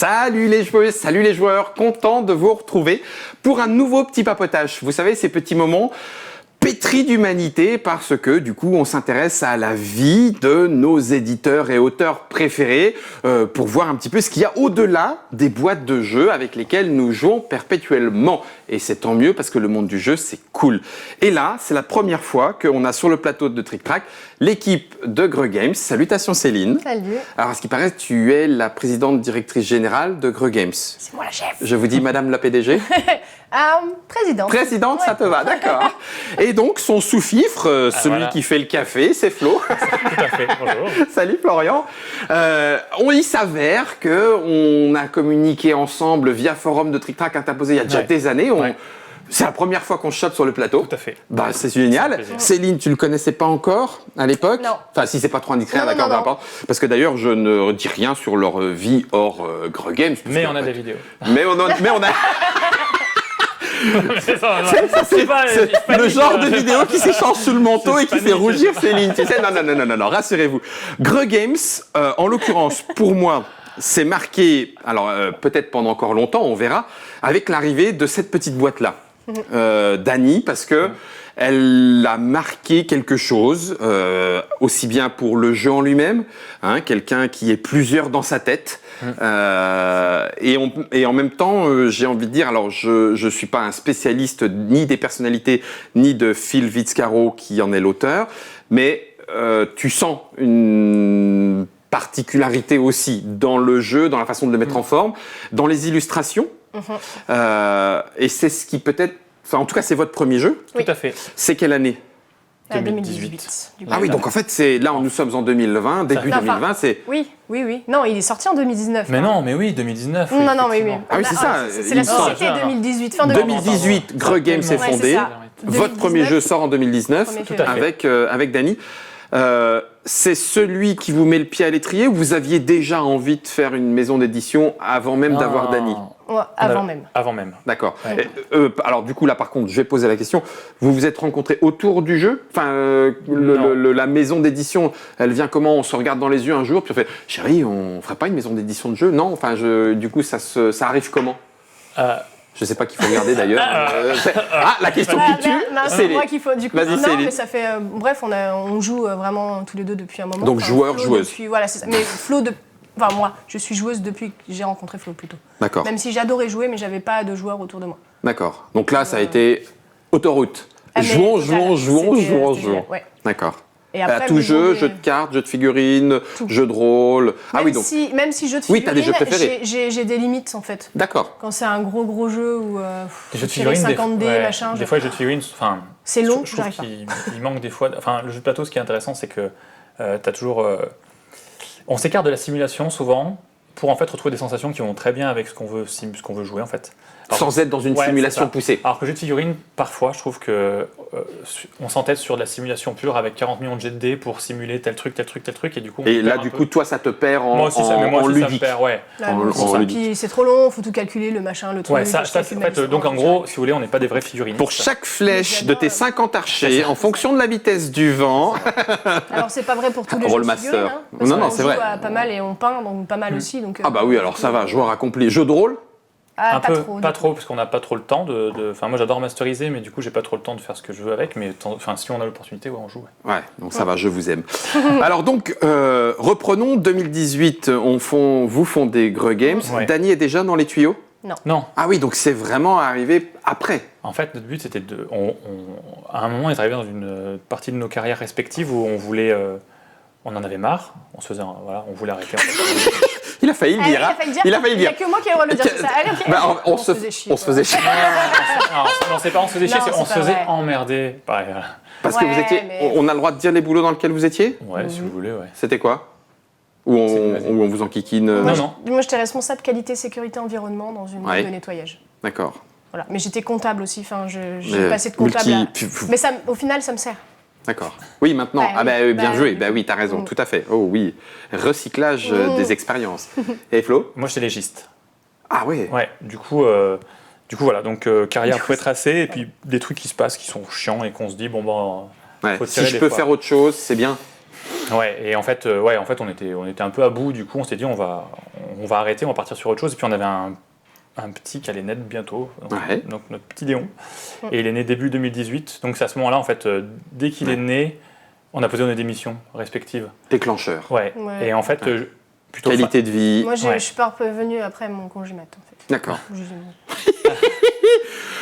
Salut les joueuses, salut les joueurs, content de vous retrouver pour un nouveau petit papotage. Vous savez, ces petits moments pétris d'humanité parce que du coup on s'intéresse à la vie de nos éditeurs et auteurs préférés pour voir un petit peu ce qu'il y a au-delà des boîtes de jeux avec lesquelles nous jouons perpétuellement. Et c'est tant mieux parce que le monde du jeu c'est cool. Et là, c'est la première fois qu'on a sur le plateau de Trick Track l'équipe de Greux Games. Salutations Céline. Salut. Alors à ce qui paraît, tu es la présidente directrice générale de Greux Games. C'est moi la chef. Je vous dis Madame la PDG. Présidente. Présidente, Ouais. ça te va, d'accord. Et donc, son sous-fifre, celui voilà. qui fait le café, c'est Flo. Tout à fait, bonjour. Salut Florian. Il s'avère qu'on a communiqué ensemble via forum de Trick Track interposé il y a déjà Ouais. des années. Ouais. C'est la première fois qu'on se chope sur le plateau. Tout à fait. Bah, c'est génial. C'est un plaisir. Céline, tu le connaissais pas encore à l'époque? Non. Enfin, si c'est pas trop indiscret, Non, d'accord, non, peu importe. Parce que d'ailleurs, je ne dis rien sur leur vie hors Greux Games. parce Mais que, on a en fait, des vidéos. Mais on a C'est ça, c'est pas- le genre de vidéo qui s'échange sous le manteau C'est et qui fait panique. rougir Céline. Tu sais, non, rassurez-vous. Greux Games, en l'occurrence, pour moi, c'est marqué, alors peut-être pendant encore longtemps, on verra, avec l'arrivée de cette petite boîte-là. Dany, parce que elle a marqué quelque chose, aussi bien pour le jeu en lui-même, hein, quelqu'un qui est plusieurs dans sa tête, et en même temps, j'ai envie de dire, alors je suis pas un spécialiste ni des personnalités, ni de Phil Vitscaro qui en est l'auteur, mais tu sens une particularité aussi dans le jeu, dans la façon de le mettre en forme, dans les illustrations. Et c'est ce qui peut-être... Enfin, en tout cas, c'est votre premier jeu. Tout à fait. C'est quelle année? 2018. du coup. Ah oui, donc en fait, là, nous sommes en 2020, début Non, 2020, c'est... Oui. Non, il est sorti en 2019. Mais hein. non, mais oui, 2019. Non, non, mais oui. effectivement. Ah oui, c'est ça, C'est il la me semble. société 2018, fin 2018, Greux Games est Ouais, c'est fondé. ça. Votre 2019, premier jeu sort en 2019 Premier Tout à fait. avec Dany. C'est celui qui vous met le pied à l'étrier ou vous aviez déjà envie de faire une maison d'édition avant même d'avoir Dany? Ouais, avant même. Avant même. D'accord. Ouais. Alors du coup là par contre je vais poser la question. Vous vous êtes rencontrés autour du jeu? Enfin Non. la maison d'édition, elle vient comment? On se regarde dans les yeux un jour puis on fait chérie, on ferait pas une maison d'édition de jeu? Non. Enfin du coup ça arrive comment? Je sais pas qu'il faut regarder d'ailleurs. La question qui tue. C'est moi qu'il faut du coup. Vas-y, Non, Céline. mais ça fait. Bref, on joue vraiment tous les deux depuis un moment. Donc, joueur, Flo joueuse. Voilà, c'est ça. Mais Flo, enfin moi, je suis joueuse depuis que j'ai rencontré Flo plutôt. D'accord. Même si j'adorais jouer, mais j'avais pas de joueurs autour de moi. D'accord. Donc là ça a été autoroute. Ah, mais Jouons. c'était génial, ouais. D'accord. Et À tout me jeu, demander- jeu de cartes, jeu de figurines, Tout. jeu de rôle. Ah oui, donc. Même si jeu de Oui, figurines, t'as des jeux préférés. j'ai des limites en fait. D'accord. Quand c'est un gros jeu où Les jeux de tirer figurines, 50 dés, ouais, machin. des fois les jeux de figurines, enfin, C'est long, je trouve j'arrive pas. qu'il manque des fois. Enfin, le jeu de plateau, ce qui est intéressant, c'est que t'as toujours. On s'écarte de la simulation souvent pour en fait retrouver des sensations qui vont très bien avec ce qu'on veut jouer en fait. Alors, Sans être dans une ouais, simulation c'est ça. poussée. Alors que le jeu de figurines, parfois, je trouve que on s'entête sur de la simulation pure avec 40 millions de jets de dés pour simuler tel truc, et du coup. on Et perd là, un du peu. coup, toi, ça te perd en, moi aussi, ça, mais en moi aussi, ça me ludique. perd, ouais. Là, En- c'est en ça. ludique. Puis c'est trop long, faut tout calculer, le machin, le truc. Ouais, ça, je en calcule ma fait, distance, donc en tout gros, si vous voulez, on n'est pas des vrais figurines. Pour chaque flèche de tes J'adore. 50 archers, en fonction de la vitesse du vent, ça. Alors c'est pas vrai pour tous les jeux de Rollmaster. figurines. Hein, parce Non, non, qu'on c'est joue vrai. à pas mal et on peint, donc pas mal aussi. Donc, ah bah oui, alors ça va, joueur accompli. Jeu de rôle? Ah, Un peu, trop, pas du trop, parce qu'on n'a pas trop le temps Enfin, moi j'adore masteriser, mais du coup j'ai pas trop le temps de faire ce que je veux avec. Mais enfin, si on a l'opportunité, ouais, on joue. Ouais. Ouais, donc ça va, je vous aime. Alors donc, reprenons 2018, vous fondez Greux Games. Ouais. Dany est déjà dans les tuyaux? Non, Ah oui, donc c'est vraiment arrivé après. en fait, notre but c'était de. À un moment, on est arrivé dans une partie de nos carrières respectives où on voulait. On en avait marre, on se faisait. Voilà, on voulait arrêter. Il a failli le Ah, dire. hein. il a failli le Il n'y a dire. que moi qui ai le droit de le dire. c'est ça. Allez, ok. Bah, on se faisait chier. on se faisait chier. Non, c'est pas on se faisait chier, Non, c'est on c'est se pas faisait vrai. emmerder. Pareil, voilà. Parce que vous Ouais, étiez. mais- On a le droit de dire les boulots dans lesquels vous étiez? Ouais, si vous voulez, ouais. C'était quoi? Ou vas-y. on vous enquiquine Non, non. Moi, j'étais responsable qualité, sécurité, environnement dans une Ouais. boîte de nettoyage. D'accord. Voilà. Mais j'étais comptable aussi. Enfin, j'ai Mais passé de comptable à... multi- Mais ça, au final, ça me sert. D'accord. Oui, maintenant. Bah ah bah oui, bien bah joué. oui. Bah oui, t'as raison, tout à fait. Oh oui. Recyclage des expériences. Et Flo? Moi j'étais légiste. Ah oui. Ouais, du coup voilà, donc carrière pré-tracée et puis des trucs qui se passent qui sont chiants et qu'on se dit bon ben. Ouais. Faut Si tirer je des peux fois. faire autre chose, c'est bien. Ouais, et en fait, on était un peu à bout, du coup, on s'est dit, on va arrêter, on va partir sur autre chose. Et puis, on avait un petit qui allait naître bientôt, donc notre petit Léon. Et il est né début 2018. Donc, c'est à ce moment-là, en fait, dès qu'il est né, on a posé nos démissions respectives. Déclencheur. Ouais. Et en fait, plutôt. Qualité de vie. Moi, je suis pas revenue après mon congé mat, en fait. D'accord.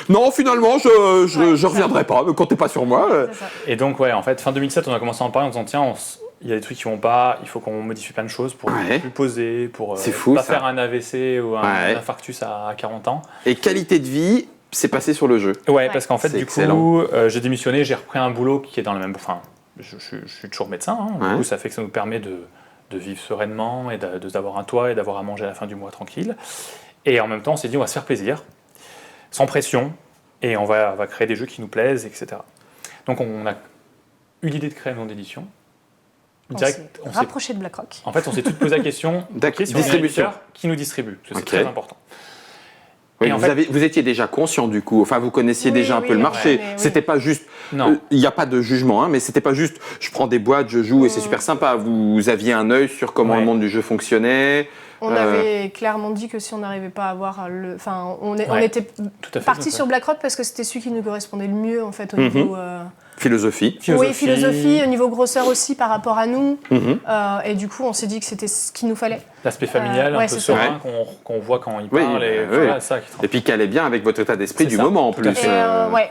Non, finalement, je reviendrai pas. Ne comptez pas sur moi. C'est ça. Et donc, ouais, en fait, fin 2007, on a commencé à en parler en disant, tiens, il y a des trucs qui vont pas, il faut qu'on modifie plein de choses pour plus poser, pour C'est fou, pas ça. faire un AVC ou un infarctus à 40 ans. Et qualité de vie, c'est passé sur le jeu. Ouais, parce qu'en fait, C'est du excellent. coup, j'ai démissionné, j'ai repris un boulot qui est dans le même. Enfin, je suis toujours médecin, hein, du coup, ça fait que ça nous permet de vivre sereinement et d'avoir un toit et d'avoir à manger à la fin du mois tranquille. Et en même temps, on s'est dit, on va se faire plaisir, sans pression, et on va créer des jeux qui nous plaisent, etc. Donc, on a eu l'idée de créer une maison d'édition. On s'est rapproché de BlackRock. En fait, on s'est tous posé la question, D'accord. si on est un éditeur, qui nous distribue, parce que c'est très important. Oui, Et vous étiez déjà conscient du coup, enfin vous connaissiez déjà un peu le marché. C'était pas juste, il n'y a pas de jugement, mais c'était pas juste je prends des boîtes, je joue et c'est super sympa. Vous aviez un œil sur comment le monde du jeu fonctionnait. On avait clairement dit que si on n'arrivait pas à avoir le... Enfin, on était parti sur BlackRock parce que c'était celui qui nous correspondait le mieux en fait au niveau... Philosophie. Oui, philosophie, au niveau grosseur aussi par rapport à nous. Et du coup, on s'est dit que c'était ce qu'il nous fallait. L'aspect familial, un peu serein, qu'on voit quand il parle. Et puis qu'elle est bien avec votre état d'esprit du moment en plus.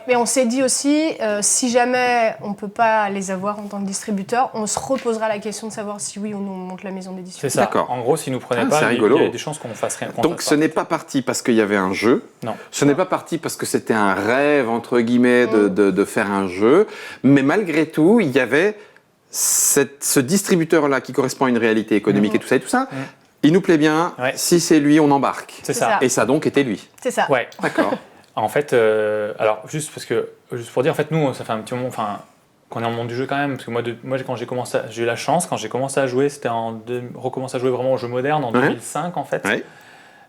Mais on s'est dit aussi, si jamais on ne peut pas les avoir en tant que distributeur, on se reposera la question de savoir si oui ou non on monte la maison d'édition. C'est ça. D'accord. En gros, s'ils ne nous prenaient pas, il y a des chances qu'on fasse rien. Donc ce n'est pas parti parce qu'il y avait un jeu. Non. Ce n'est pas parti parce que c'était un rêve, entre guillemets, de faire un jeu. Mais malgré tout, il y avait ce distributeur-là qui correspond à une réalité économique et tout ça. Il nous plaît bien. Si c'est lui, on embarque. C'est ça. Et ça donc était lui. C'est ça. Ouais. D'accord. En fait, alors juste pour dire, en fait, nous, ça fait un petit moment, qu'on est en monde du jeu quand même, parce que moi quand j'ai eu la chance, quand j'ai commencé à jouer, c'était recommencer à jouer vraiment aux jeux modernes en 2005 en fait. Ouais.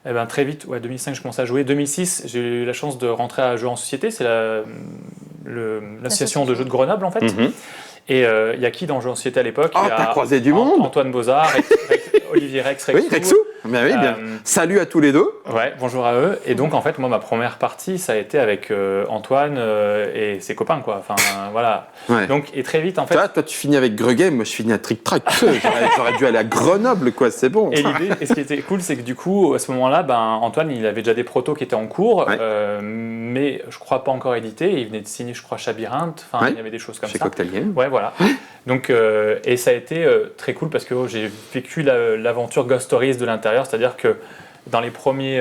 Et ben très vite, 2005 je commençais à jouer. 2006, j'ai eu la chance de rentrer à Jeux en Société, c'est l'association de jeux de Grenoble en fait. Et il y a qui dans Jeux en Société à l'époque? T'as croisé du monde. Antoine Bozard, Olivier Rex, Rexou. Oui, Rexou. Bien. Salut à tous les deux. Ouais, bonjour à eux. Et donc en fait, moi ma première partie, ça a été avec Antoine et ses copains quoi. Enfin voilà. Ouais. Donc et très vite en fait. Toi tu finis avec Gregame, moi je finis à Trick Track. J'aurais dû aller à Grenoble quoi, c'est bon. Et l'idée, et ce qui était cool, c'est que du coup à ce moment-là, Antoine il avait déjà des protos qui étaient en cours, mais je crois pas encore édités. Il venait de signer, je crois, Chabyrinthe. Enfin il y avait des choses comme ça. Chez Cocktail Game. Ouais voilà. Donc et ça a été très cool parce que j'ai vécu l'aventure Ghost Stories de l'intérieur. C'est-à-dire que dans les premiers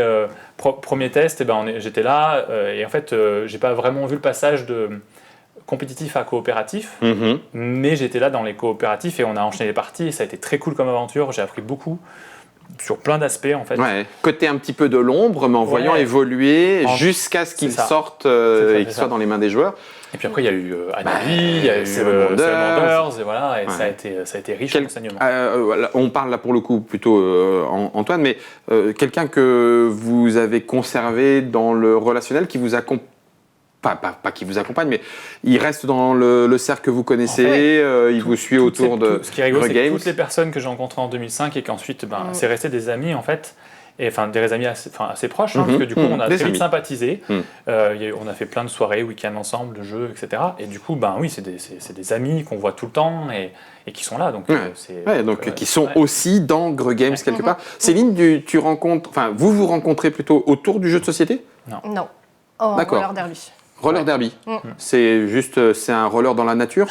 tests, j'étais là et en fait, j'ai pas vraiment vu le passage de compétitif à coopératif, mais j'étais là dans les coopératifs et on a enchaîné les parties et ça a été très cool comme aventure. J'ai appris beaucoup sur plein d'aspects en fait. Ouais. Côté un petit peu de l'ombre, mais en voyant évoluer jusqu'à ce qu'ils sortent et qu'ils soient dans les mains des joueurs. Et puis après, il y a eu Annalie, il y a eu Seven Wonders, et voilà, et ça a été riche d'enseignements. On parle là pour le coup plutôt Antoine, mais quelqu'un que vous avez conservé dans le relationnel, qui vous accompagne, pas qui vous accompagne, mais il reste dans le cercle que vous connaissez, il vous suit autour de ce qui est rigolo, c'est que toutes les personnes que j'ai rencontrées en 2005 et qu'ensuite, c'est resté des amis en fait. Et enfin des amis assez proches, parce que du coup on a très vite sympathisé. On a fait plein de soirées, week-ends ensemble, de jeux, etc. Et du coup, oui, c'est des amis qu'on voit tout le temps et qui sont là. Donc, qui sont aussi dans Gregame quelque part. Céline, tu rencontres, vous vous rencontrez plutôt autour du jeu de société? Non. Roller derby. Roller derby. C'est juste, c'est un roller dans la nature?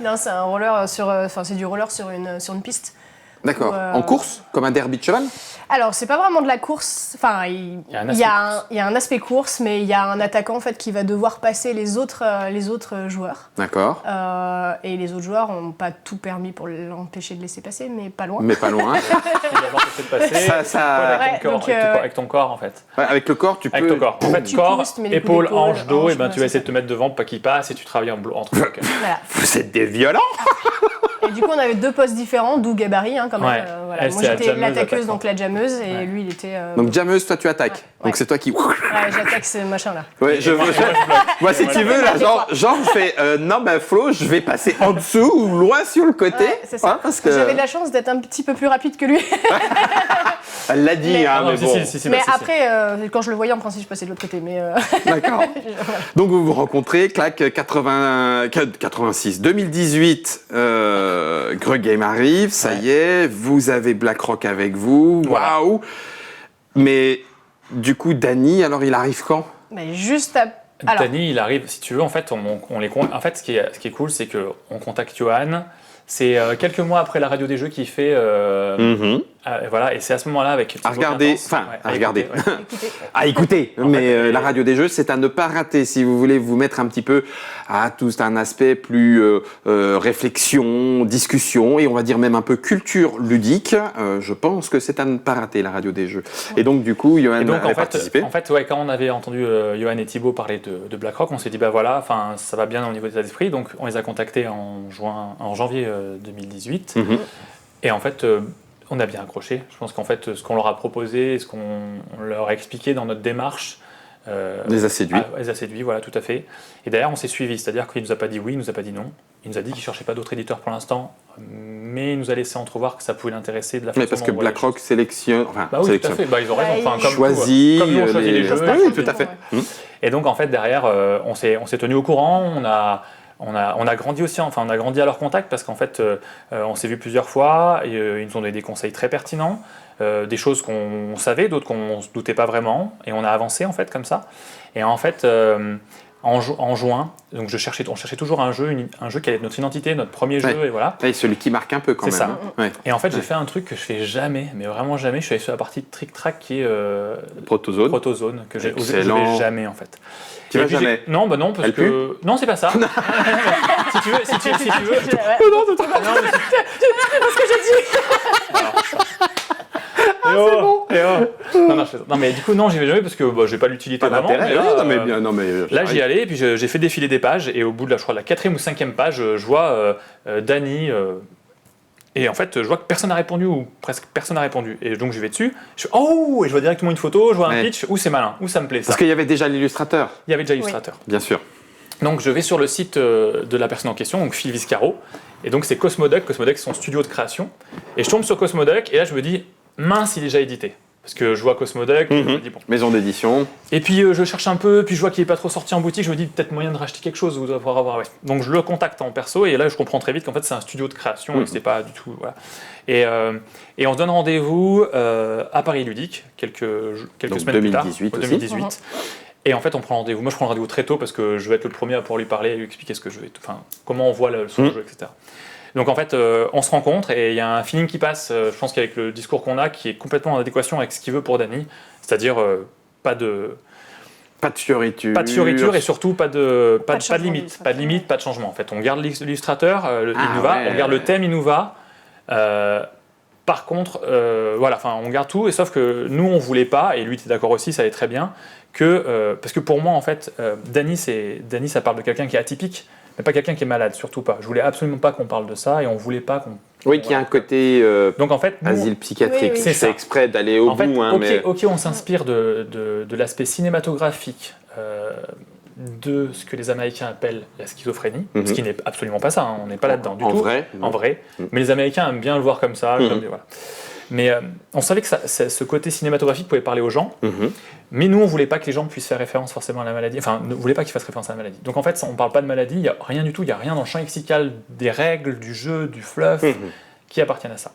Non, c'est un roller c'est du roller sur une piste. D'accord. En course, comme un derby de cheval? Alors, c'est pas vraiment de la course. Enfin, il y a un aspect course, mais il y a un attaquant en fait qui va devoir passer les autres joueurs. D'accord. Et les autres joueurs n'ont pas tout permis pour l'empêcher de laisser passer, mais pas loin. Mais pas loin. Avec ton corps en fait. Ouais, avec le corps, tu peux. Avec ton corps. En fait, corps, épaule, hanche, dos, et tu vas essayer de te mettre devant pour pas qu'il passe et tu travailles entre blocs. Voilà. Vous êtes des violents. Et du coup, on avait 2 postes différents, d'où gabarit, quand même. Ouais. Voilà. Elle, Moi, c'est la j'étais jammeuse, l'attaqueuse, attaquant. donc la jammeuse, et lui, il était... Donc jammeuse, toi tu attaques. Ouais. Donc c'est toi qui... Ouais, j'attaque ce machin-là. Ouais, moi si tu veux, là, genre je fais non, ben Flo, je vais passer en dessous ou loin sur le côté. Ouais, c'est ça. parce que J'avais de la chance d'être un petit peu plus rapide que lui. elle l'a dit, Mais- hein, mais bon. Mais après, quand je le voyais, en principe, je passais de l'autre côté. Mais D'accord. Donc vous vous rencontrez, clac, 86, 2018, Greg Game arrive, ça y est, vous avez BlackRock avec vous, Voilà. waouh. Mais du coup, Danny, alors il arrive quand? mais juste à... Alors, Danny, il arrive, si tu veux, en fait, en fait, ce qui est cool, c'est qu'on contacte Johan. C'est quelques mois après la radio des jeux qu'il fait. Voilà, et c'est à ce moment-là avec. À regarder, à regarder. écouter, ouais. écoutez, À écouter, En mais fait, la radio des jeux, c'est à ne pas rater si vous voulez vous mettre un petit peu à tout un aspect plus réflexion, discussion et on va dire même un peu culture ludique. Je pense que c'est à ne pas rater la radio des jeux. Et donc du coup, Johan Et donc, a participé. en fait, ouais, quand on avait entendu Johan et Thibaut parler de BlackRock, on s'est dit, bah voilà, ça va bien au niveau de l'état d'esprit. Donc, on les a contactés en janvier 2018. Et en fait, on a bien accroché. Je pense qu'en fait, ce qu'on leur a proposé, ce qu'on leur a expliqué dans notre démarche, Les a séduits. les a séduits, voilà, tout à fait. Et d'ailleurs, on s'est suivi, c'est-à-dire qu'il ne nous a pas dit oui, il ne nous a pas dit non. Il nous a dit qu'il ne cherchait pas d'autres éditeurs pour l'instant, mais il nous a laissé entrevoir que ça pouvait l'intéresser de la façon Mais parce que dont on voyait les BlackRock sélectionne, enfin, Bah oui, tout à sélectionne, fait. Bah, ils ont raison. Enfin, comme choisit, comme nous, on choisit les jeux. oui, tout à fait. Et donc, en fait, derrière, on s'est tenu au courant. On a grandi aussi, enfin, on a grandi à leur contact parce qu'en fait, on s'est vu plusieurs fois. Et, ils nous ont donné des conseils très pertinents, des choses qu'on savait, d'autres qu'on ne se doutait pas vraiment. Et on a avancé, en fait, comme ça. Et en fait, en juin, donc on cherchait toujours un jeu qui allait être notre identité, notre premier jeu, et voilà. Et celui qui marque un peu quand C'est même. ça. hein. Ouais. Et en fait, j'ai fait un truc que je fais jamais, mais vraiment jamais. Je suis allé sur la partie de Trick Track qui est Protozone. Protozone, que je Excellent. vais jamais en fait. Tu Et vas puis jamais. Non, bah non, parce Elle que non, c'est pas ça. si tu veux. ouais. Non, mais c'est- ce que j'ai dit. Non, mais du coup, non, j'y vais jamais parce que bah, j'ai pas l'utilité Pas vraiment. d'intérêt. mais là, Oui, non, mais bien, non, mais là, j'y allais, et puis j'ai fait défiler des pages, et au bout de la 4e ou 5e page, je vois Danny. Et en fait, je vois que personne n'a répondu, ou presque personne n'a répondu. Et donc, je vais dessus, je fais oh, et je vois directement une photo, je vois un Ouais. pitch, où c'est malin, où ça me plaît. Ça. Parce qu'il y avait déjà l'illustrateur, Il y avait déjà Illustrator. bien sûr. Donc, je vais sur le site de la personne en question, donc Phil Viscaro. Et donc, c'est Cosmoduck. Cosmoduck, c'est son studio de création. Et je tombe sur Cosmoduck, et là, je me dis mince, il est déjà édité. Parce que je vois Cosmoduck, je me dis bon. Maison d'édition. Et puis je cherche un peu, puis je vois qu'il n'est pas trop sorti en boutique, je me dis peut-être moyen de racheter quelque chose ou d'avoir avoir. Ouais. Donc je le contacte en perso et là je comprends très vite qu'en fait c'est un studio de création et que c'est pas du tout. Voilà. Et on se donne rendez-vous à Paris Ludique quelques Donc, semaines 2018 plus tard. aussi. 2018. Et en fait on prend rendez-vous. Moi je prends rendez-vous très tôt parce que je vais être le premier à pouvoir lui parler, lui expliquer ce que je vais, enfin comment on voit son jeu, etc. Donc en fait, on se rencontre et il y a un feeling qui passe, je pense qu'avec le discours qu'on a, qui est complètement en adéquation avec ce qu'il veut pour Danny, c'est-à-dire pas de fioriture. pas de fioriture et surtout pas de changement limite, d'illustrateur. pas de limite, pas de changement. En fait, on garde l'illustrateur, il nous va, ouais. on garde le thème, il nous va. Par contre, voilà, enfin, on garde tout, et sauf que nous, on voulait pas, et lui était d'accord aussi, ça allait très bien, parce que pour moi, en fait, Danny, ça parle de quelqu'un qui est atypique, mais pas quelqu'un qui est malade, surtout pas. Je voulais absolument pas qu'on parle de ça, et on voulait pas qu'on. Oui, qu'il y a un côté Donc en fait, nous, asile psychiatrique. Oui, oui. C'est ça. exprès d'aller au en fait, bout. Hein, mais... on s'inspire de l'aspect cinématographique de ce que les Américains appellent la schizophrénie, ce qui n'est absolument pas ça, hein, on n'est pas là-dedans du en tout. vrai, En vrai. Mais les Américains aiment bien le voir comme ça. Voilà. Mais on savait que ce côté cinématographique pouvait parler aux gens, mais nous, on voulait pas que les gens puissent faire référence forcément à la maladie, enfin, ne voulait pas qu'ils fassent référence à la maladie. Donc en fait, on ne parle pas de maladie, il n'y a rien du tout, il n'y a rien dans le champ lexical des règles, du jeu, du fluff, qui appartiennent à ça.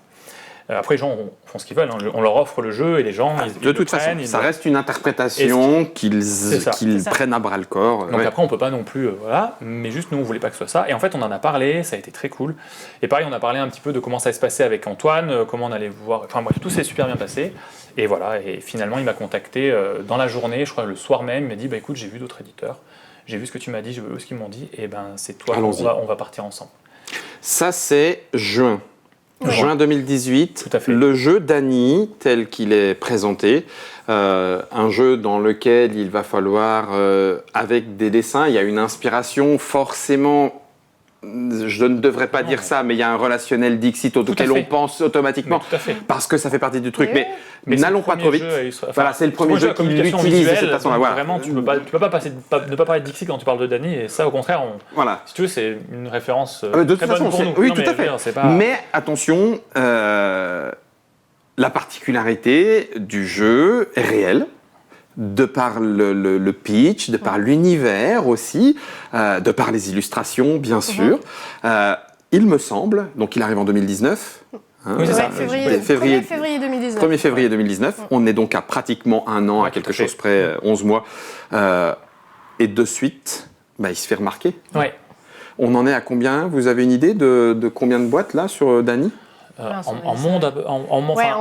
Après, les gens font ce qu'ils veulent, hein. On leur offre le jeu et les gens, ils de le toute façon, prennent, ça reste une interprétation qu'ils ça. prennent à bras le corps. Donc après, on peut pas non plus, voilà, mais juste nous, on voulait pas que ce soit ça. Et en fait, on en a parlé, ça a été très cool. Et pareil, on a parlé un petit peu de comment ça allait se passer avec Antoine, comment on allait voir. Enfin bref, tout s'est super bien passé. Et voilà, et finalement, il m'a contacté dans la journée, je crois le soir même, il m'a dit, bah écoute, j'ai vu d'autres éditeurs, j'ai vu ce que tu m'as dit, j'ai vu ce qu'ils m'ont dit, et ben c'est toi, on va partir ensemble. Ça, c'est juin. Ouais. Juin 2018, Tout à fait. le jeu Danny, tel qu'il est présenté, un jeu dans lequel il va falloir, avec des dessins, il y a une inspiration forcément je ne devrais pas dire ça, mais il y a un relationnel Dixit auquel on pense automatiquement, parce que ça fait partie du truc. Mais n'allons pas trop vite. Voilà, c'est le premier jeu qui l'utilise de cette façon-là. Voilà. Vraiment, tu peux pas ne pas parler de Dixit quand tu parles de Dany, et ça, au contraire, si tu veux, c'est une référence de toute très façon, bonne pour nous. Oui, tout à fait. Mais attention, la particularité du jeu est réelle. De par le pitch, de par l'univers aussi, de par les illustrations, bien sûr. Il me semble, donc il arrive en 2019. Oui, c'est ça. Février 2019. 1er février 2019. On est donc à pratiquement un an, à quelque chose près, 11 mois. Et de suite, il se fait remarquer. Ouais. On en est à combien? Vous avez une idée de combien de boîtes là sur Dany? En monde,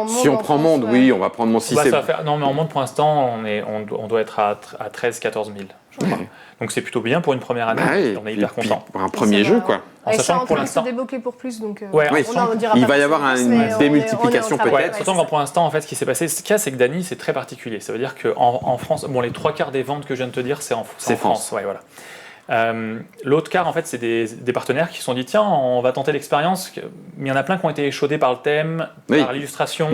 si on prend monde, oui, on va prendre mon 6. Non, mais en monde, pour l'instant, on doit être à 13-14 000, je crois. Donc c'est plutôt bien pour une première année, on est hyper content. Pour un premier jeu, quoi. En sachant que pour l'instant, se débloquer pour plus, donc il va y avoir une démultiplication peut-être. Surtout que pour l'instant, en fait, ce qui s'est passé, ce qu'il y a, c'est que Dany, c'est très particulier. Ça veut dire qu'en France, les 3/4 des ventes que je viens de te dire, c'est en France. Ouais, voilà. L'autre quart, en fait, c'est des partenaires qui se sont dit tiens, on va tenter l'expérience. Mais il y en a plein qui ont été échaudés par le thème, par l'illustration,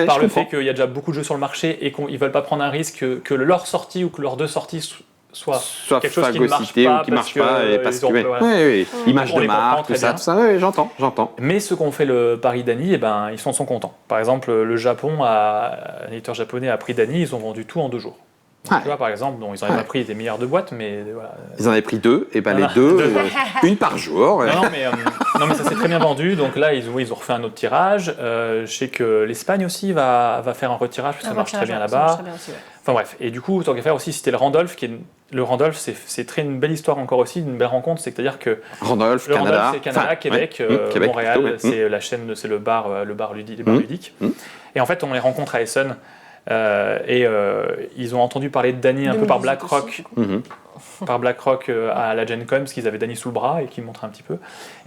par le fait qu'il y a déjà beaucoup de jeux sur le marché et qu'ils ne veulent pas prendre un risque que leur sortie ou que leurs deux sorties soit quelque chose qui ne marche pas, ou qui marche pas, et parce que image de marque, tout ça, j'entends. Mais ceux qui ont fait le pari Dany, ils sont contents. Par exemple, le Japon, un éditeur japonais a pris Dany, ils ont vendu tout en 2 jours. Donc, tu vois, par exemple, ils n'en avaient pas pris des milliards de boîtes, mais voilà. Ils en avaient pris 2, et les 2, une par jour. Non, mais ça s'est très bien vendu. Donc là, ils ont refait un autre tirage. Je sais que l'Espagne aussi va faire un retirage, parce que ça marche très bien là-bas. Enfin bref, et du coup, tant qu'à faire aussi, c'était le Randolph. Le Randolph, c'est une belle histoire encore aussi, une belle rencontre. C'est-à-dire que Randolph, c'est Canada, Québec, Montréal, c'est la chaîne, c'est le bar ludique. Et en fait, on les rencontre à Essen. Ils ont entendu parler de Dany un peu par BlackRock, à la Gen Con, parce qu'ils avaient Dany sous le bras et qu'ils montraient un petit peu.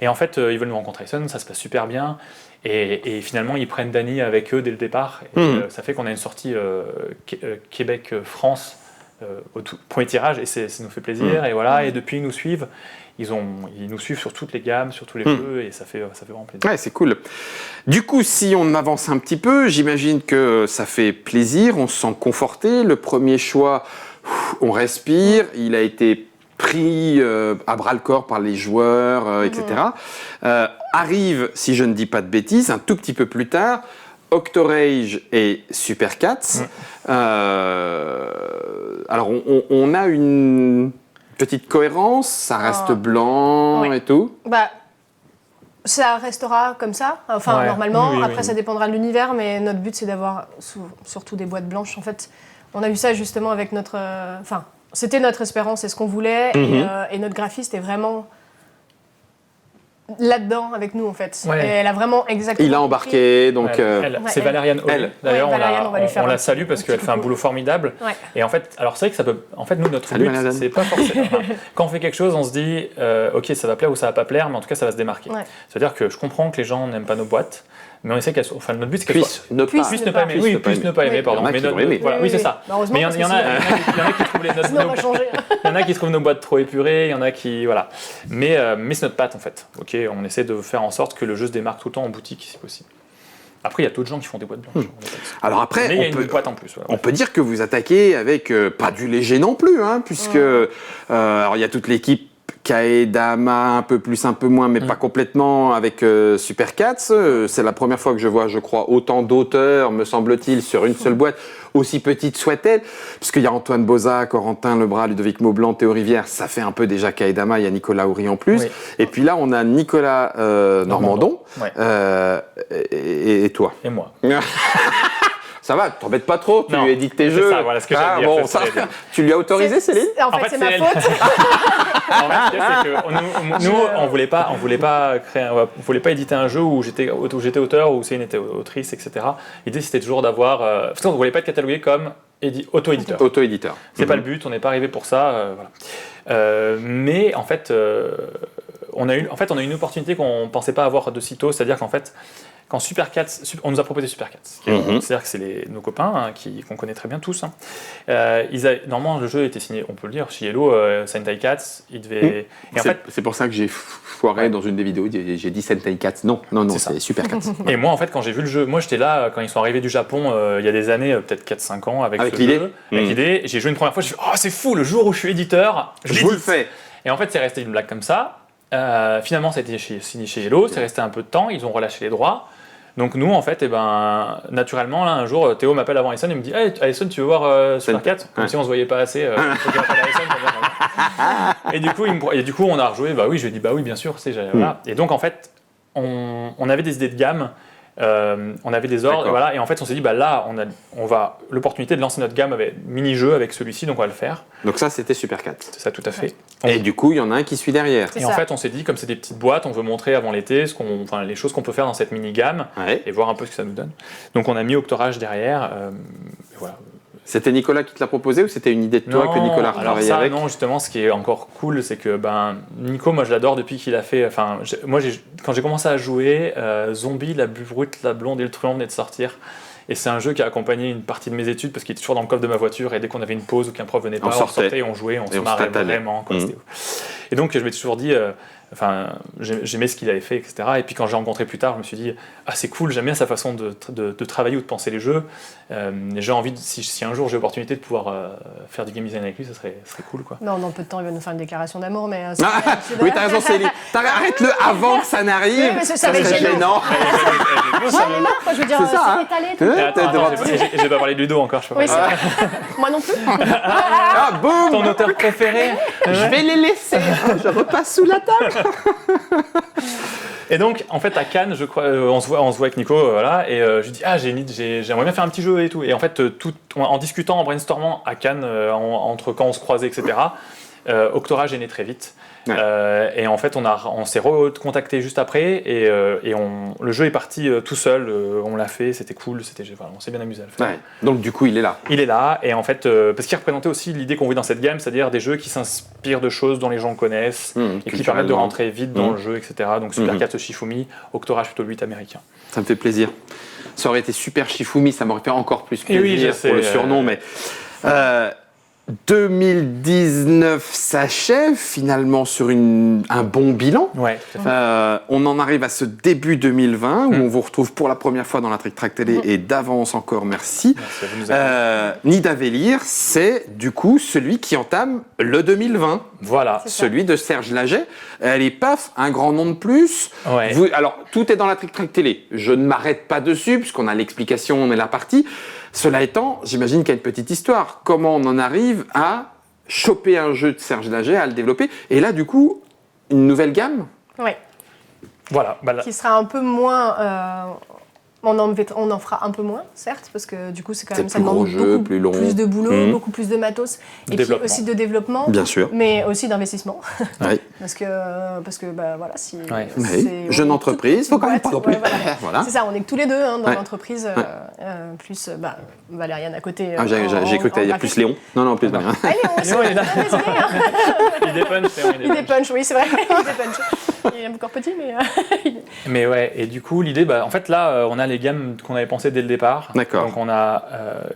Et en fait, ils veulent nous rencontrer à Essen, ça se passe super bien. Et finalement, ils prennent Dany avec eux dès le départ. Et ça fait qu'on a une sortie Québec-France au premier tirage, et ça nous fait plaisir. Et voilà. Et depuis, ils nous suivent. Ils nous suivent sur toutes les gammes, sur tous les jeux, et ça fait vraiment plaisir. Ouais, c'est cool. Du coup, si on avance un petit peu, j'imagine que ça fait plaisir, on se sent conforté. Le premier choix, on respire, il a été pris à bras-le-corps par les joueurs, etc. Arrive, si je ne dis pas de bêtises, un tout petit peu plus tard, Octorage et Super Cats. Alors, on a une petite cohérence, ça reste blanc et tout. Ça restera comme ça, normalement. Après, ça dépendra de l'univers, mais notre but, c'est d'avoir surtout des boîtes blanches. En fait, on a eu ça justement avec notre... c'était notre espérance, c'est ce qu'on voulait, et notre graphiste est vraiment là-dedans avec nous, en fait. Et elle a vraiment exactement... Il a embarqué, donc... c'est Valériane Holly. D'ailleurs, on la salue parce qu'elle fait un boulot formidable. Et en fait, alors c'est vrai que ça peut... En fait, nous, notre but, c'est pas forcément... Quand on fait quelque chose, on se dit, ok, ça va plaire ou ça va pas plaire, mais en tout cas, ça va se démarquer. C'est-à-dire que je comprends que les gens n'aiment pas nos boîtes, mais on essaie qu'elles soient... Enfin, notre but, c'est qu'elles soient... Puissent ne pas aimer. Oui, puissent ne pas aimer, pardon. Oui, c'est ça. Mais il y en a qui trouvent les notes... Il y en a qui trouvent nos boîtes trop épurées, il y en a qui... Voilà. Mais c'est notre patte, en fait. Ok, on essaie de faire en sorte que le jeu se démarque tout le temps en boutique, si possible. Après, il y a d'autres gens qui font des boîtes blanches. Alors après, mais il y a une boîte en plus. On peut dire que vous attaquez avec pas du léger non plus, puisque alors il y a toute l'équipe Kaedama, un peu plus, un peu moins, mais pas complètement, avec Super Cats. C'est la première fois que je vois, je crois, autant d'auteurs, me semble-t-il, sur une seule boîte, aussi petite soit-elle, puisqu'il y a Antoine Boza, Corentin Lebras, Ludovic Maublanc, Théo Rivière, ça fait un peu déjà Kaedama, il y a Nicolas Houry en plus. Et puis là, on a Nicolas Normandon, et toi. Et moi. Ça va, t'embêtes pas trop, tu édites tes jeux. Ça, voilà ce que j'allais dire. Tu lui as autorisé, Céline? En fait, c'est ma faute. En fait, c'est que nous, on voulait pas éditer un jeu où j'étais auteur, où Céline était autrice, etc. L'idée, c'était toujours d'avoir... parce qu'on ne voulait pas être catalogué comme auto-éditeur. Auto-éditeur. C'est pas le but, on n'est pas arrivé pour ça. Mais en fait, on a eu une opportunité qu'on ne pensait pas avoir de sitôt, c'est-à-dire qu'en fait, quand Supercats, on nous a proposé Supercats, c'est-à-dire que c'est nos copains hein, qu'on connaît très bien tous. Hein. Normalement, le jeu était signé, on peut le dire, chez Hello, Sentai Cats. Il devait. Et c'est pour ça que j'ai foiré dans une des vidéos. J'ai dit Sentai Cats. Non, c'est Supercats. Et moi, en fait, quand j'ai vu le jeu, moi j'étais là quand ils sont arrivés du Japon il y a des années, peut-être 4-5 ans, avec ce l'idée. Jeu. Avec l'idée. J'ai joué une première fois, je me suis dit, oh, c'est fou, le jour où je suis éditeur, je vous le fais. Et en fait, c'est resté une blague comme ça. Finalement, ça a été signé chez Hello, c'est resté un peu de temps, ils ont relâché les droits. Donc nous, en fait, naturellement, là, un jour, Théo m'appelle avant Alison, il me dit hey, « Alison, tu veux voir Supercats ?» Comme si on se voyait pas assez. Et du coup, on a rejoué. Bah oui, je lui ai dit « Bah oui, bien sûr. » Voilà. Et donc, en fait, on avait des idées de gamme. On avait des ordres, voilà, et en fait on s'est dit là on va l'opportunité de lancer notre gamme avec mini-jeu avec celui-ci, donc on va le faire. Donc ça c'était Supercats. C'est ça, tout à fait. Et du coup il y en a un qui suit derrière. En fait on s'est dit comme c'est des petites boîtes, on veut montrer avant l'été les choses qu'on peut faire dans cette mini-gamme et voir un peu ce que ça nous donne. Donc on a mis Octorage derrière, et voilà. C'était Nicolas qui te l'a proposé ou c'était une idée de toi que Nicolas a travaillé avec? Non, justement, ce qui est encore cool, c'est que Nico, moi je l'adore depuis qu'il a fait. Quand j'ai commencé à jouer, Zombie, la brute, la blonde et le truand venaient de sortir. Et c'est un jeu qui a accompagné une partie de mes études parce qu'il était toujours dans le coffre de ma voiture et dès qu'on avait une pause ou qu'un prof venait pas, on sortait et on jouait, on se marrait vraiment. Et donc je m'étais toujours dit, j'aimais ce qu'il avait fait, etc. Et puis quand j'ai rencontré plus tard, je me suis dit, c'est cool, j'aime bien sa façon de travailler ou de penser les jeux. J'ai envie, si un jour j'ai l'opportunité de pouvoir faire du game design avec lui, ça serait cool. Quoi. Non, dans peu de temps, il va nous faire une déclaration d'amour, mais... oui, t'as raison, Céline. Arrête-le avant que ça n'arrive. Oui, mais ça serait gênant. Je veux dire, c'est étalé. J'ai pas parlé de Ludo encore, je peux pas. Moi non plus. Boum. Ton auteur préféré. Je vais les laisser. Je repasse sous la table. Et donc, en fait, à Cannes, je crois, on se voit avec Nico, voilà, et je lui dis, j'aimerais bien faire un petit jeu et tout. Et en fait, en discutant, en brainstormant à Cannes, entre quand on se croisait, etc., Octorage est né très vite. Ouais. Et en fait, on s'est recontacté juste après, et le jeu est parti tout seul. On l'a fait, c'était cool, on s'est bien amusé à le faire. Ouais. Donc du coup, il est là. Il est là, et en fait, parce qu'il représentait aussi l'idée qu'on voit dans cette gamme, c'est-à-dire des jeux qui s'inspirent de choses dont les gens connaissent et qui permettent de rentrer vite dans le jeu, etc. Donc Supercats Shifumi, Octorage plutôt le 8 américain. Ça me fait plaisir. Ça aurait été Super Shifumi, ça m'aurait fait encore plus plaisir pour le surnom, mais. 2019 s'achève finalement sur un bon bilan. Ouais, on en arrive à ce début 2020 où on vous retrouve pour la première fois dans la Trick Track Télé et d'avance encore merci. Nida Vélir, c'est du coup celui qui entame le 2020. Voilà. Celui de Serge Laget. Allez, paf, un grand nom de plus. Ouais. Alors, tout est dans la Trick Track Télé. Je ne m'arrête pas dessus puisqu'on a l'explication, on est la partie. Cela étant, j'imagine qu'il y a une petite histoire. Comment on en arrive à choper un jeu de Serge Laget, à le développer? Et là, du coup, une nouvelle gamme? Oui. Voilà. Qui sera un peu moins... On en fera un peu moins, certes, parce que du coup, c'est quand même ça demande beaucoup plus de boulot, beaucoup plus de matos, et puis aussi de développement, bien sûr, mais aussi d'investissement. Oui. parce que voilà, si jeune entreprise, faut quand même pas non plus. Voilà. C'est ça, on est que tous les deux dans l'entreprise, plus Valériane à côté. J'ai cru que tu allais dire plus Léon. Non, plus Valériane. Léon, il est là. Il dépunch. Il dépunch, oui, c'est vrai. Il dépunch. Il est encore petit, mais. Mais ouais, et du coup, l'idée, en fait, là, on a les gammes qu'on avait pensées dès le départ. D'accord. Donc, on a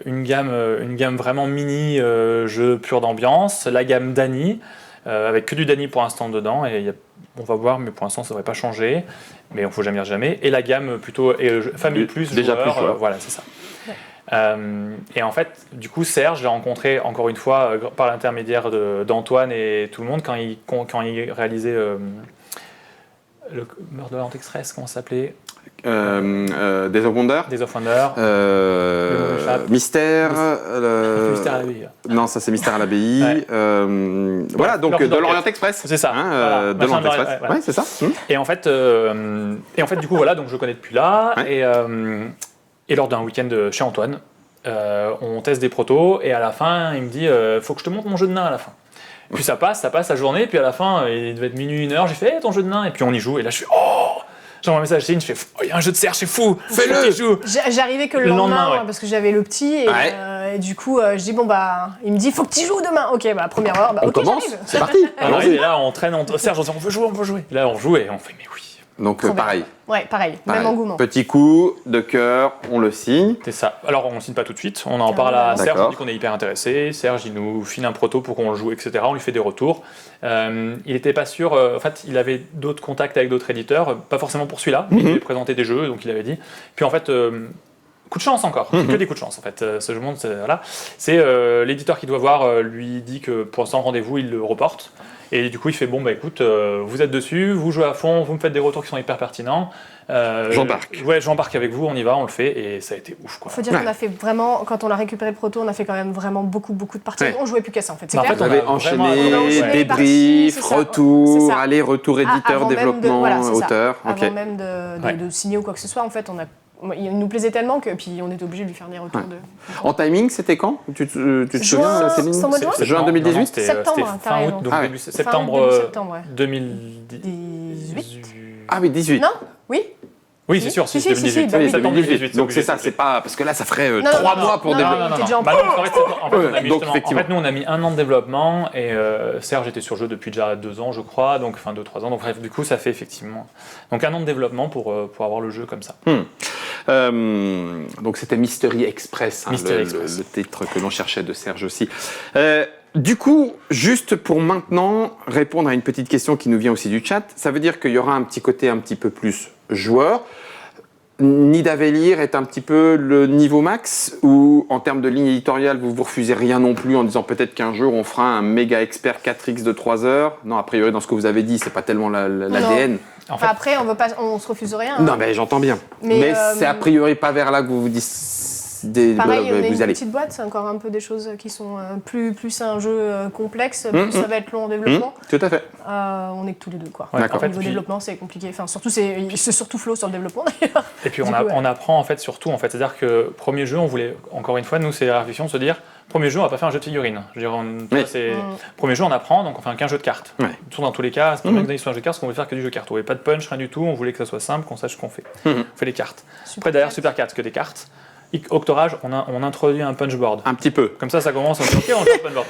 une gamme vraiment mini, jeu pur d'ambiance, la gamme Dany, avec que du Dany pour l'instant dedans, et on va voir, mais pour l'instant, ça ne devrait pas changer, mais il ne faut jamais dire jamais. Et la gamme plutôt famille plus, déjà joueurs, plus joueurs. Voilà, c'est ça. Ouais. Et en fait, du coup, Serge, je l'ai rencontré encore une fois par l'intermédiaire d'Antoine et tout le monde quand il réalisait le Murderland Express, comment ça s'appelait? Days of Wonder. Mystère. Mystère à l'abbaye. Non, ça c'est Mystère à l'abbaye. Ouais. Voilà, donc de l'Orient Express. C'est ça. Voilà. De l'Orient Express. Ouais, c'est ça. Et en fait, du coup, voilà, donc je connais depuis là. Ouais. Et lors d'un week-end chez Antoine, on teste des protos et à la fin, il me dit faut que je te montre mon jeu de nain à la fin. Puis ça passe la journée, puis à la fin, il devait être minuit, 1h, j'ai fait ton jeu de nain, et puis on y joue, et là je fais j'envoie un message à Céline, je fais il y a un jeu de Serge, c'est fou, fais-le. J'arrivais que le lendemain, parce que j'avais le petit, et du coup, je dis il me dit faut que tu joues demain. Ok, première heure, on ok, commence, j'arrive. c'est parti. Alors et là, on traîne, Serge, on veut jouer. Et là, on joue et on fait mais oui. Donc Trop bien. pareil. Ouais, pareil. Même engouement. Petit coup de cœur, on le signe. C'est ça. Alors, on ne signe pas tout de suite. On en parle à Serge, on dit qu'on est hyper intéressé. Serge, il nous file un proto pour qu'on le joue, etc. On lui fait des retours. Il n'était pas sûr. En fait, il avait d'autres contacts avec d'autres éditeurs, pas forcément pour celui-là. Il devait présenter des jeux, donc il avait dit. Puis en fait, coup de chance encore. C'est que des coups de chance, en fait. Ce jeu monde, voilà. C'est l'éditeur qui doit voir, lui dit que pour l'instant, le rendez-vous, il le reporte. Et du coup, il fait bon, bah écoute, vous êtes dessus, vous jouez à fond, vous me faites des retours qui sont hyper pertinents. J'embarque. Ouais, j'embarque avec vous, on y va, on le fait, et ça a été ouf, quoi. Faut dire qu'on a fait vraiment, quand on a récupéré le proto, on a fait quand même vraiment beaucoup de parties. Ouais. On jouait plus qu'à ça en fait, c'est Bah, en clair. fait, Vous avez on a vraiment enchaîné, les parties, débrief, c'est ça. retour, C'est ça. aller-retour éditeur, Avant même développement, voilà, c'est ça. auteur. Avant Ok. même Ouais. de signer ou quoi que ce soit, en fait, il nous plaisait tellement que puis on était obligé de lui faire des retours de. En timing, c'était quand tu te Juin, souviens, Céline? c'est en mois de juin Juin 2018? C'était Septembre, fin t'as août, raison. donc Ah ouais. début Fin septembre août, début septembre, ouais. 2018. Ah oui, 18. Non Oui. Oui, c'est sûr, Si, c'est si, 2018. si, bah Oui, oui. Septembre 2018. Donc c'est ça, obligé. c'est pas... Parce que là, ça ferait Non, 3 non, mois pour non, développer. non, il était déjà en Bah non, en fait, on a mis donc, justement- effectivement. en fait, nous, on a mis 1 an de développement et Serge était sur le jeu depuis déjà 2 ans, je crois, donc enfin 2-3 ans. Donc bref, du coup, ça fait effectivement donc 1 an de développement pour avoir le jeu comme ça. Donc c'était Mystery Express, hein, Mystery Express. le titre que l'on cherchait de Serge aussi. Du coup, juste pour maintenant répondre à une petite question qui nous vient aussi du chat, ça veut dire qu'il y aura un petit côté un petit peu plus joueur. Nidavellir est un petit peu le niveau max ou en termes de ligne éditoriale, vous vous refusez rien non plus en disant peut-être qu'un jour on fera un méga expert 4X de 3 heures. Non, a priori dans ce que vous avez dit, c'est pas tellement l'ADN. En fait, Après, on se refuse rien. Non, mais j'entends bien. Mais, Mais c'est a priori pas vers là que vous vous décidez, Pareil, on est vous une allez. petite boîte, c'est encore un peu des choses qui sont plus c'est un jeu complexe, plus ça va être long en développement. Tout à fait. On est que tous les deux quoi. Ouais, D'accord. en fait, Au niveau puis- développement, c'est compliqué. Enfin, surtout c'est surtout Flo sur le développement d'ailleurs. Et puis Du coup, ouais. on apprend en fait surtout, en fait, c'est-à-dire que premier jeu, on voulait, encore une fois, nous c'est la réflexion de se dire, premier jeu, on va pas faire un jeu de figurines. Je veux dire, tu vois, c'est premier jeu, on apprend, donc on fait qu'un jeu de cartes. Ouais. Tout dans tous les cas, c'est pas que soit un jeu de cartes, parce qu'on voulait faire que du jeu de cartes. On voulait pas de punch, rien du tout. On voulait que ça soit simple, qu'on sache ce qu'on fait. On fait les cartes. Après derrière Super Cards, que des cartes. Octorage, on introduit un punch board. Un petit peu. Comme ça commence, on dit ok, on fait un punch board.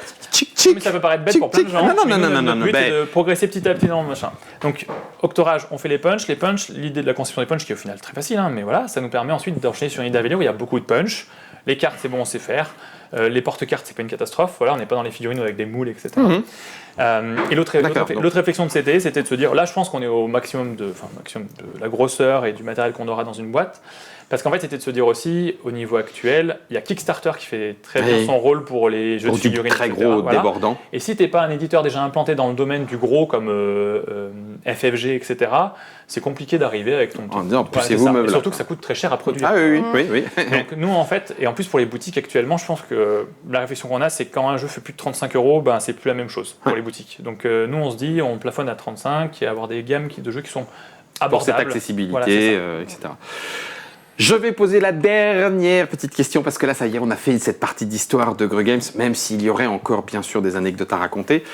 Mais ça peut paraître bête pour plein de gens. Non, mais non, nous, non, notre non, but, non, c'est de progresser petit à petit dans le machin. Donc, Octorage, on fait les punchs. Les punchs, l'idée de la conception des punchs, qui est au final très facile, hein, mais voilà, ça nous permet ensuite d'enchaîner sur une Nidavellir où il y a beaucoup de punch. Les cartes, c'est bon, on sait faire. Les porte-cartes, c'est pas une catastrophe. Voilà, on n'est pas dans les figurines avec des moules, etc. Et l'autre réflexion de c'était de se dire, là, je pense qu'on est au maximum de la grosseur et du matériel qu'on aura dans une boîte. Parce qu'en fait, c'était de se dire aussi, au niveau actuel, il y a Kickstarter qui fait très bien son rôle pour les jeux de Du figurines. très etc. gros Voilà. débordant. Et si t'es pas un éditeur déjà implanté dans le domaine du gros comme FFG, etc., c'est compliqué d'arriver avec ton petit... En disant, Voilà, poussez-vous, c'est ça. me Et voilà. surtout que ça coûte très cher à produire. Ah oui, oui. Donc nous en fait, et en plus pour les boutiques actuellement, je pense que la réflexion qu'on a, c'est que quand un jeu fait plus de 35 €, ben, c'est plus la même chose pour les boutiques. Donc nous on se dit, on plafonne à 35 et avoir des gammes de jeux qui sont abordables. Pour cette accessibilité, Voilà, c'est etc. Je vais poser la dernière petite question parce que là, ça y est, on a fait cette partie d'histoire de Greux Games, même s'il y aurait encore, bien sûr, des anecdotes à raconter.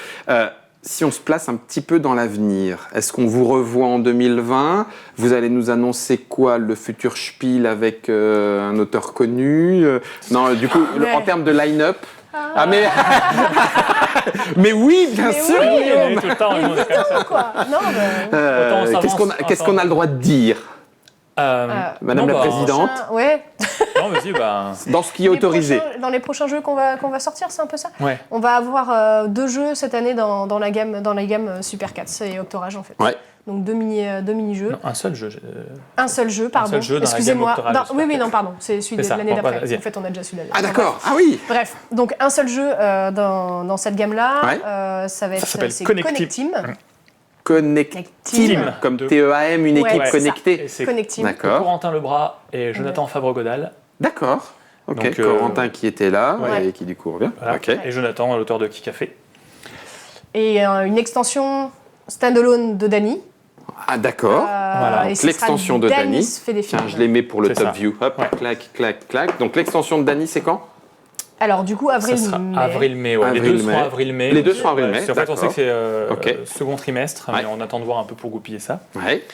Si on se place un petit peu dans l'avenir, est-ce qu'on vous revoit en 2020 ? Vous allez nous annoncer quoi ? Le futur Spiel avec un auteur connu ? Non, du coup, Ouais. en termes de line-up. Ah, mais. Mais oui, bien Mais sûr, oui, Guillaume. tout le temps, nous, on est comme ça. Quoi Non, Autant on Qu'est-ce s'avance, qu'on a le droit de dire ? Madame non, la bah, Présidente, ouais. Non, vas-y, bah... dans ce qui est autorisé. Dans les prochains jeux qu'on va sortir, c'est un peu ça. Ouais. On va avoir 2 jeux cette année dans la gamme Super 4 et Octorage en fait. Ouais. Donc 2 mini-jeux. Non, un seul jeu. Un seul jeu, pardon. seul jeu dans la gamme Excusez-moi. Octorage, Non, Super oui, 4. non, pardon. C'est celui de C'est ça. l'année Bon, d'après. vas-y. En fait, on a déjà celui d'année. Ah d'accord, ah oui. Bref, donc un seul jeu dans cette gamme-là. Ouais. Ça va être s'appelle c'est Connectim. Connectim, comme Deux. TEAM, une Ouais, équipe c'est connectée. Et c'est Connectim. D'accord. Corentin Lebras et Jonathan Fabre-Godal. D'accord. Ok. Donc, Corentin qui était là ouais. et qui du coup revient. Voilà. Ok. Et Jonathan, l'auteur de Kikafé. Et une extension standalone de Dany. Ah d'accord. Voilà. Et Donc, ce sera l'extension de Dany. Dany fait des films. Tiens, je les mets pour le C'est top ça. view. Hop, Ouais. clac, clac, clac. Donc l'extension de Dany, c'est quand ? Alors du coup, Ça sera avril-mai. avril-mai. Ouais. Les Avril, deux seront mai. avril-mai. Les deux seront avril-mai, En fait, on sait que c'est Ok. second trimestre, Ouais. mais on attend de voir un peu pour goupiller ça. Ouais.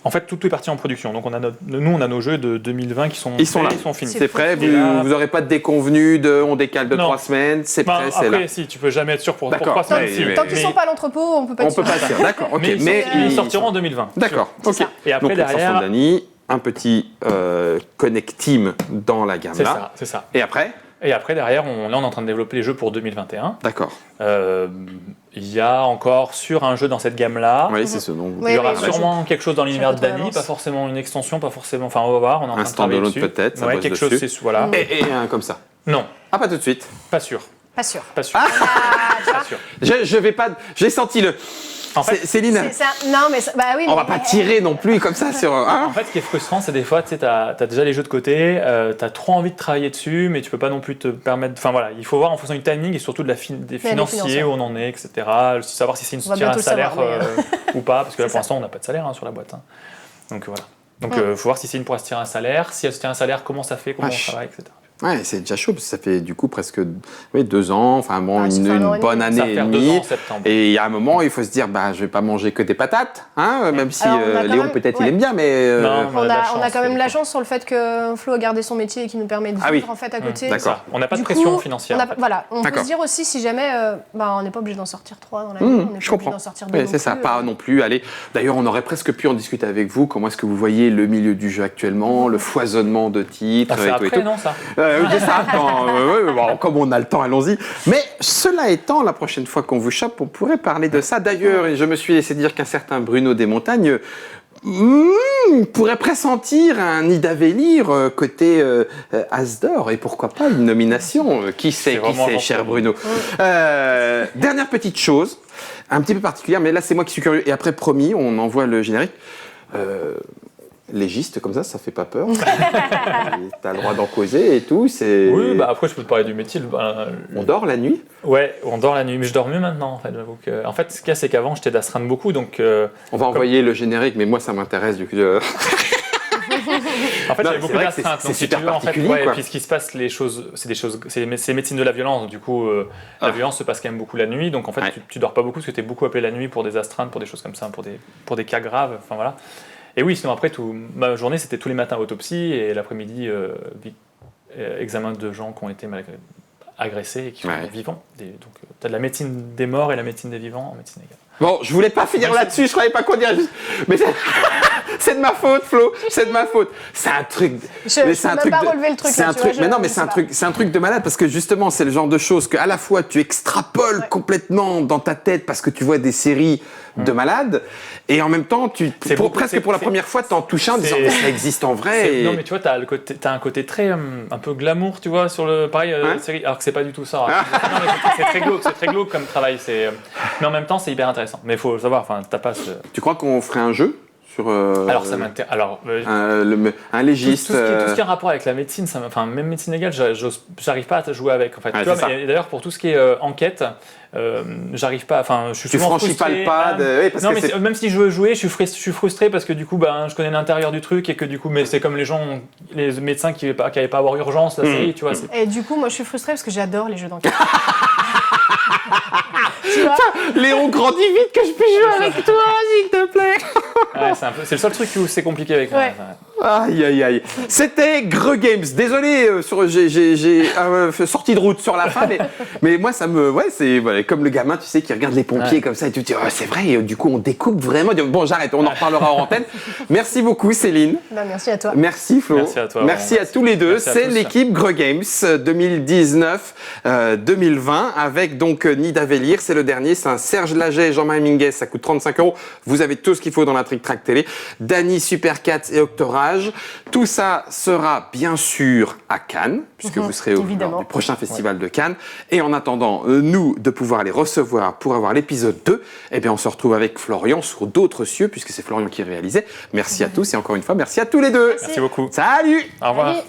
En fait, tout est parti en production. Donc, nous, on a nos jeux de 2020 qui sont Ils sont là. ils sont finis. C'est prêt, vous là- n'aurez pas de déconvenue on décale de Non. 3 semaines, c'est prêt, c'est là. Après, si, tu peux jamais être sûr pour D'accord. 3 semaines. Ouais, si, mais- Tant qu'ils sont pas à l'entrepôt, on peut pas On être peut sûr. pas dire, d'accord, ok. Mais ils ils sortiront en 2020. D'accord, ok. ça. Et après, Donc, l'extension derrière, d'Annie, un petit Connect Team dans la gamme là. c'est ça. Et après Et après, derrière, on est en train de développer les jeux pour 2021. D'accord. Il y a encore sur un jeu dans cette gamme-là. Oui, c'est ce dont vous Oui, Il y aura oui, sûrement quelque chose dans l'univers de J'attends Dany, l'avance. pas forcément une extension, pas forcément. Enfin, on va voir. On est en train Un de travailler standalone dessus. peut-être, ça Ouais, bosse quelque chose, dessus. c'est voilà. Et un comme ça. Non, Ah, pas tout de suite. pas sûr, Pas sûr. pas sûr, Ah, tu vois. pas sûr. Je vais pas. J'ai senti le. En fait, Céline, Non, mais bah oui. on mais- va pas tirer non plus comme ça sur. Hein En fait, ce qui est frustrant, c'est des fois, tu sais, t'as déjà les jeux de côté, t'as trop envie de travailler dessus, mais tu peux pas non plus te permettre. Enfin voilà, il faut voir en fonction du timing et surtout des des financiers financiers. où on en est, etc. Savoir si c'est On va tire un bientôt le salaire savoir, ou pas, parce que là C'est pour l'instant, on n'a pas de salaire sur la boîte. Donc voilà. Donc faut voir si Céline pourra se tirer un salaire, si elle se tire un salaire, comment ça fait, comment Wesh. on travaille, etc. Ouais, c'est déjà chaud parce que ça fait du coup presque 2 ans, enfin bon, Ah, ça fait un an et une bonne demi. Ça année va et faire 2 ans demie. en septembre. Et il y a un moment, il faut se dire, bah, je vais pas manger que des patates, hein, même si Alors, on a quand Léon même- peut-être il ouais. aime bien, mais Non. On de la a chance, quand même c'est la des chance sur le fait que Flo a gardé son métier et qui nous permet de vivre Ah oui. en fait à côté. D'accord. On n'a pas de Du pression coup, financière. on a- en fait. Voilà, on peut D'accord. se dire aussi si jamais, on n'est pas obligé d'en sortir 3 dans la vie, on n'est je pas obligé comprends. d'en sortir 2 Oui, c'est ça, pas non plus. Allez, d'ailleurs, on aurait presque pu en discuter avec vous. Comment est-ce que vous voyez le milieu du jeu actuellement, le foisonnement de titres On fait et tout et après, tout. non, ça Oui, c'est ça. Bon, comme on a le temps, allons-y. Mais cela étant, la prochaine fois qu'on vous chope, on pourrait parler de ça. D'ailleurs, je me suis laissé dire qu'un certain Bruno Desmontagnes pourrait pressentir un Nidavellir côté Asdor. Et pourquoi pas une nomination Qui sait, vraiment cher gentil. Bruno. Dernière petite chose, un petit peu particulière, mais là c'est moi qui suis curieux. Et après, promis, on envoie le générique. Légiste comme ça fait pas peur. T'as le droit d'en causer et tout. Oui, bah après, je peux te parler du métier. On dort la nuit. Ouais, on dort la nuit, mais je dors mieux maintenant. En fait, j'avoue que. En fait, ce qu'il y a, c'est qu'avant, j'étais d'astreinte beaucoup, donc. On va envoyer le générique, mais moi ça m'intéresse du coup. En fait, Non, j'avais c'est beaucoup vrai que d'astreintes. c'est Donc, si super tu veux, en fait, particulier, ouais, quoi. et puis ce qui se passe, c'est médecine de la violence. Du coup, la violence se passe quand même beaucoup la nuit. Donc, en fait, Ouais. tu dors pas beaucoup parce que tu es beaucoup appelé la nuit pour des astreintes, pour des choses comme ça, pour des cas graves. Enfin, voilà. Et oui, sinon, après, ma journée, c'était tous les matins autopsie et l'après-midi, examen de gens qui ont été agressés et qui sont Ouais. vivants. Donc, tu as de la médecine des morts et la médecine des vivants en médecine égale. Bon, je voulais pas finir là-dessus, je croyais pas qu'on dirait juste. Mais c'est de ma faute, Flo, c'est de ma faute. C'est un truc. Je mais peux même pas relever le truc, C'est là, un tu vois, truc. Mais non, mais je c'est un sais pas. truc. C'est un truc de malade parce que justement, c'est le genre de choses que à la fois tu extrapoles complètement dans ta tête parce que tu vois des séries de malades et en même temps C'est beaucoup- presque pour la c'est- première fois t'en touches un en disant c'est- mais ça existe en vrai. Et... Non, mais tu vois, t'as un côté très un peu glamour, tu vois, sur le pareil Hein série, alors que c'est pas du tout ça. Non, mais c'est très glauque comme travail. Mais en même temps, c'est hyper intéressant. Mais il faut savoir, enfin, t'as pas ce. Tu crois qu'on ferait un jeu sur Alors ça m'intéresse. Alors un légiste tout ce qui a un rapport avec la médecine, enfin même médecine légale, j'arrive pas à jouer avec. En fait, Ouais, tu vois, c'est ça. mais d'ailleurs pour tout ce qui est enquête, j'arrive pas. Enfin, je suis Tu souvent franchis pas frustré. le pas de- oui, parce non, que mais c'est- même si je veux jouer, je suis frustré parce que du coup, je connais l'intérieur du truc et que du coup, mais c'est comme les médecins qui n'avaient pas à avoir urgence la série, tu vois. Et du coup, moi, je suis frustrée parce que j'adore les jeux d'enquête. Tu vois Léon, grandis vite que je puisse jouer avec toi, s'il te plaît. Ouais, c'est le seul truc où c'est compliqué avec moi. Ouais. Aïe, aïe, aïe. C'était Greux Games. Désolé, j'ai sorti de route sur la fin, mais moi, ça me. Ouais, c'est voilà, comme le gamin, tu sais, qui regarde les pompiers Ouais. comme ça et tu te dis, oh, c'est vrai, et du coup, on découpe vraiment. Bon, j'arrête, on en reparlera en antenne. Merci beaucoup, Céline. Bah, merci à toi. Merci, Flo. Merci à toi, Merci vraiment. à tous les deux. Merci à C'est tous. l'équipe Greux Games 2019-2020 avec donc Nidavellir. C'est le dernier. C'est un Serge Laget et Jean-Marie Minguez. Ça coûte 35 €. Vous avez tout ce qu'il faut dans la Trick Track Télé. Dany, Supercats et Octorage. Tout ça sera bien sûr à Cannes, puisque vous serez au évidemment. lors du prochain festival de Cannes. Et en attendant, nous, de pouvoir les recevoir pour avoir l'épisode 2, eh bien, on se retrouve avec Florian sur d'autres cieux, puisque c'est Florian qui réalisait. Merci à tous et encore une fois, merci à tous les deux. Merci beaucoup. Salut! Au revoir. Salut.